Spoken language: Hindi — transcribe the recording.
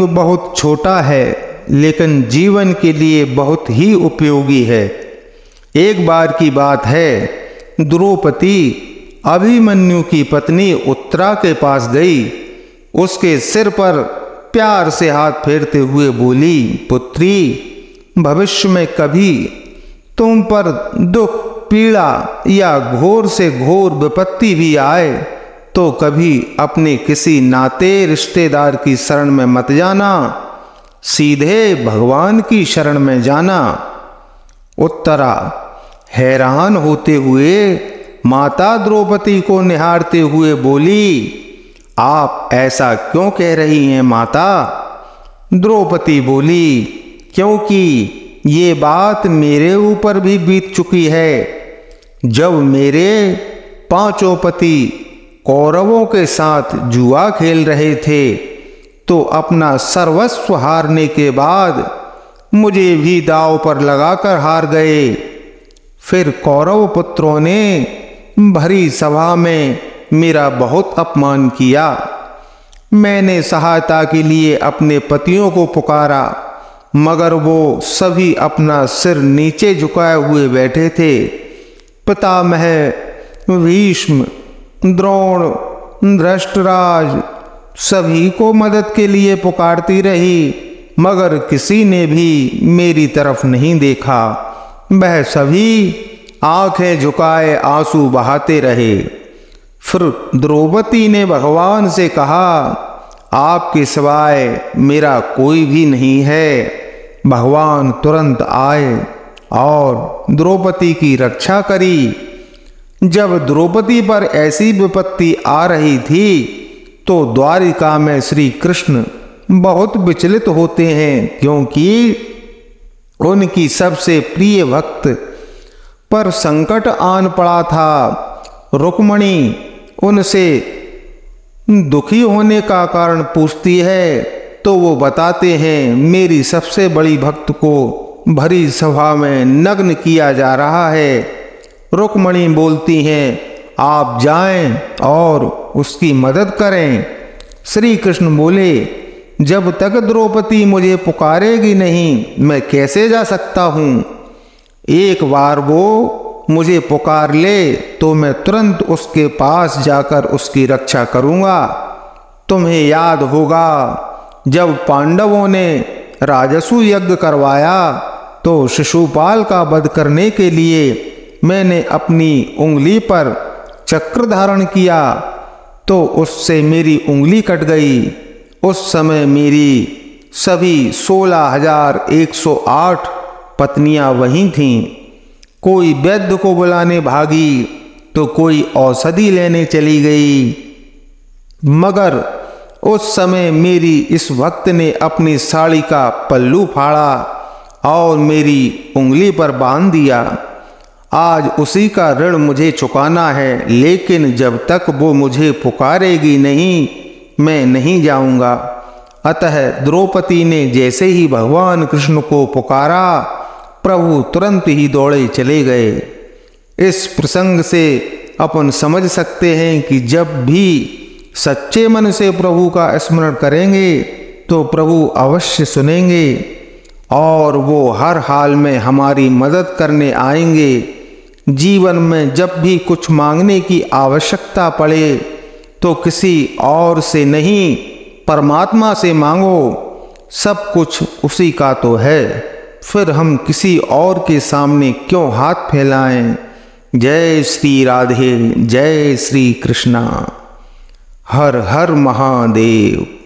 बहुत छोटा है लेकिन जीवन के लिए बहुत ही उपयोगी है। एक बार की बात है, द्रौपदी अभिमन्यु की पत्नी उत्तरा के पास गई। उसके सिर पर प्यार से हाथ फेरते हुए बोली, पुत्री, भविष्य में कभी तुम पर दुख, पीड़ा या घोर से घोर विपत्ति भी आए तो कभी अपने किसी नाते रिश्तेदार की शरण में मत जाना, सीधे भगवान की शरण में जाना। उत्तरा हैरान होते हुए माता द्रौपदी को निहारते हुए बोली, आप ऐसा क्यों कह रही हैं माता? द्रौपदी बोली, क्योंकि ये बात मेरे ऊपर भी बीत चुकी है। जब मेरे पांचों पति कौरवों के साथ जुआ खेल रहे थे तो अपना सर्वस्व हारने के बाद मुझे भी दांव पर लगाकर हार गए। फिर कौरव पुत्रों ने भरी सभा में मेरा बहुत अपमान किया। मैंने सहायता के लिए अपने पतियों को पुकारा, मगर वो सभी अपना सिर नीचे झुकाए हुए बैठे थे। पितामह, भीष्म, द्रोण, धृतराष्ट्र सभी को मदद के लिए पुकारती रही, मगर किसी ने भी मेरी तरफ नहीं देखा। वह सभी आंखें झुकाए आंसू बहाते रहे। फिर द्रौपदी ने भगवान से कहा, आपके सिवाय मेरा कोई भी नहीं है। भगवान तुरंत आए और द्रौपदी की रक्षा करी। जब द्रौपदी पर ऐसी विपत्ति आ रही थी तो द्वारिका में श्री कृष्ण बहुत विचलित होते हैं, क्योंकि उनकी सबसे प्रिय भक्त पर संकट आन पड़ा था। रुक्मिणी उनसे दुखी होने का कारण पूछती है तो वो बताते हैं, मेरी सबसे बड़ी भक्त को भरी सभा में नग्न किया जा रहा है। रुक्मिणी बोलती हैं, आप जाएं और उसकी मदद करें। श्री कृष्ण बोले, जब तक द्रौपदी मुझे पुकारेगी नहीं मैं कैसे जा सकता हूँ। एक बार वो मुझे पुकार ले तो मैं तुरंत उसके पास जाकर उसकी रक्षा करूँगा। तुम्हें याद होगा, जब पांडवों ने राजसूय यज्ञ करवाया तो शिशुपाल का वध करने के लिए मैंने अपनी उंगली पर चक्र धारण किया तो उससे मेरी उंगली कट गई। उस समय मेरी सभी 16,108 पत्नियां वहीं थीं। कोई वैद्य को बुलाने भागी तो कोई औषधि लेने चली गई, मगर उस समय मेरी इस भक्त ने अपनी साड़ी का पल्लू फाड़ा और मेरी उंगली पर बांध दिया। आज उसी का ऋण मुझे चुकाना है, लेकिन जब तक वो मुझे पुकारेगी नहीं मैं नहीं जाऊंगा। अतः द्रौपदी ने जैसे ही भगवान कृष्ण को पुकारा, प्रभु तुरंत ही दौड़े चले गए। इस प्रसंग से अपन समझ सकते हैं कि जब भी सच्चे मन से प्रभु का स्मरण करेंगे तो प्रभु अवश्य सुनेंगे और वो हर हाल में हमारी मदद करने आएंगे। जीवन में जब भी कुछ मांगने की आवश्यकता पड़े तो किसी और से नहीं, परमात्मा से मांगो। सब कुछ उसी का तो है, फिर हम किसी और के सामने क्यों हाथ फैलाएं। जय श्री राधे, जय श्री कृष्णा। हर हर महादेव।